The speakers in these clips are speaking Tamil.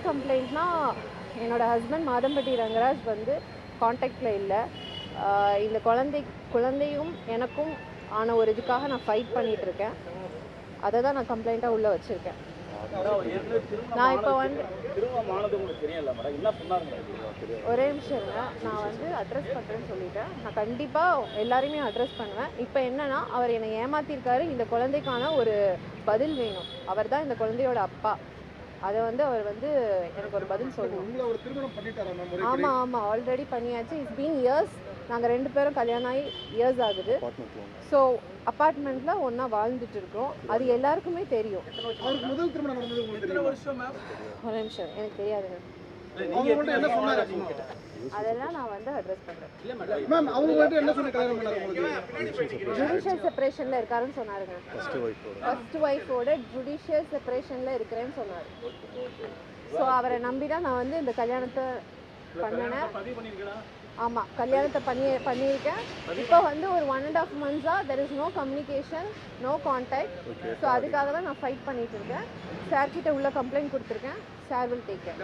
கம்ப்ளைண்ட்னா என்னோட ஹஸ்பண்ட் மாதம்பட்டி ரங்கராஜ் வந்து காண்டாக்டில் இல்லை. இந்த குழந்தையும் எனக்கும் ஆன ஒரு இதுக்காக நான் ஃபைட் பண்ணிகிட்ருக்கேன். அதை தான் நான் கம்ப்ளைண்ட்டாக உள்ளே வச்சுருக்கேன். நான் இப்போ வந்து ஒரே நிமிஷம் இருங்க, நான் வந்து அட்ரஸ் பண்ணுறேன்னு சொல்லிட்டேன். நான் கண்டிப்பாக எல்லாரையுமே அட்ரஸ் பண்ணுவேன். இப்போ என்னென்னா, அவர் என்னை ஏமாற்றிருக்காரு. இந்த குழந்தைக்கான ஒரு பதில் வேணும். அவர் தான் இந்த குழந்தையோட அப்பா. அதை வந்து அவர் வந்து எனக்கு ஒரு பதில் சொல்லணும். ஆமாம் ஆமாம், ஆல்ரெடி பண்ணியாச்சு. It's been years. நாங்கள் 2 பேரும் கல்யாணம் ஆகி இயர்ஸ் ஆகுது. ஸோ அப்பார்ட்மெண்ட்டில் ஒன்றா வாழ்ந்துட்டு இருக்கோம். அது எல்லாருக்குமே தெரியும். ஒரு நிமிஷம், எனக்கு தெரியாதுங்க. அதெல்லாம் நான் வந்து அட்ரஸ் பண்ணுறேன். ஜுடிஷியல் செப்பரேஷனில் இருக்காருன்னு சொன்னாருங்க. ஃபர்ஸ்ட் ஒய்ஃபோட ஜுடிஷியல் செப்பரேஷனில் இருக்கிறேன்னு சொன்னார். ஸோ அவரை நம்பி தான் நான் வந்து இந்த கல்யாணத்தை பண்ணினேன். ஆமாம், கல்யாணத்தை பண்ணியிருக்கேன். இப்போ வந்து ஒரு 1.5 months-ஆக there is no communication, no contact. So அதுக்காக தான் நான் ஃபைட் பண்ணிட்டு இருக்கேன். சார் கிட்ட உள்ள கம்ப்ளைண்ட் கொடுத்துருக்கேன். Sir will take care.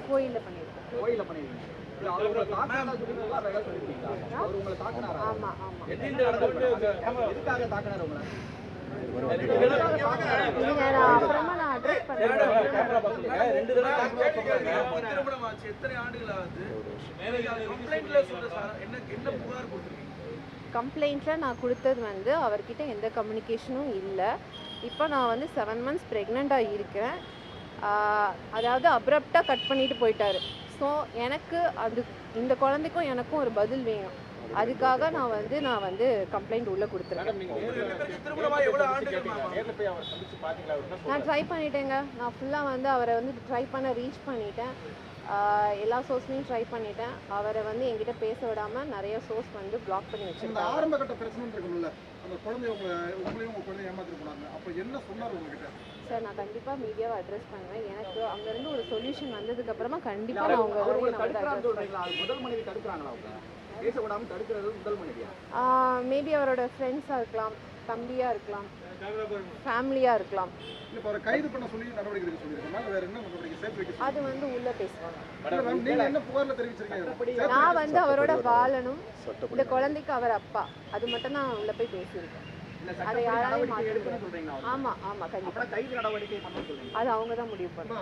கோயிலில் பண்ணியிருக்கேன். ஆமாம் ஆமாம். அப்புறமா நான் அட்ரஸ் பண்ணுறேன். கம்ப்ளைண்ட்டில் நான் கொடுத்தது வந்து அவர்கிட்ட எந்த கம்யூனிகேஷனும் இல்லை. இப்போ நான் வந்து 7 months ப்ரெக்னெண்ட்டாக இருக்கேன். அதாவது அப்ரப்டாக கட் பண்ணிட்டு போயிட்டாரு. ஸோ எனக்கு இந்த குழந்தைக்கும் எனக்கும் ஒரு பதில் வேணும். அதுக்காக நான் வந்து கம்ப்ளைண்ட் உள்ளே கொடுத்துருக்கேன். நான் ட்ரை பண்ணிட்டேங்க. நான் ஃபுல்லாக வந்து அவரை வந்து ட்ரை பண்ண ரீச் பண்ணிட்டேன். எல்லா சோர்ஸ்லையும் ட்ரை பண்ணிட்டேன். அவரை வந்து என்கிட்ட பேச விடாமல் நிறைய சோர்ஸ் வந்து பிளாக் பண்ணி வச்சுருக்கேன். ஆரம்ப கட்ட பிரச்சனை இருக்குல்ல, அந்த குழந்தைய உங்களையும் உங்கள் குழந்தைய ஏமாத்திட்டு போனாங்க. அப்போ என்ன சொன்னார் உங்ககிட்ட? சார், நான் கண்டிப்பாக மீடியாவை அட்ரஸ் பண்ணுவேன். எனக்கு அங்கேருந்து ஒரு சொல்யூஷன் வந்ததுக்கப்புறமா கண்டிப்பாக நான் உங்கள் முதல் மனைவி தடுக்கிறாங்களா? பேசக்கூடாமல் தடுக்கிறது முதல் மனைவியா? மேபி அவரோட ஃப்ரெண்ட்ஸாக இருக்கலாம், தம்பியாக இருக்கலாம், ஃபேமிலியாக இருக்கலாம். இப்போ அவரை கைது பண்ண சொல்லி நடவடிக்கை எடுக்க சொல்லியிருக்கோம். வேற என்ன நடவடிக்கை சேர்த்து அது வந்து உள்ளே பேசுவாங்க. நீங்கள் என்ன புகாரில் தெரிவிச்சிருக்கீங்க? நான் வந்து அவரோட வாழணும், இந்த குழந்தைக்கு அவர் அப்பா, அது மட்டும் நான் உள்ளே போய் பேசியிருக்கேன். அதை யாராலையும் மாற்ற முடியாது. ஆமாம் ஆமாம், கண்டிப்பாக. கைது நடவடிக்கை பண்ண சொல்றீங்க? அது அவங்க தான் முடிவு பண்ணுவாங்க.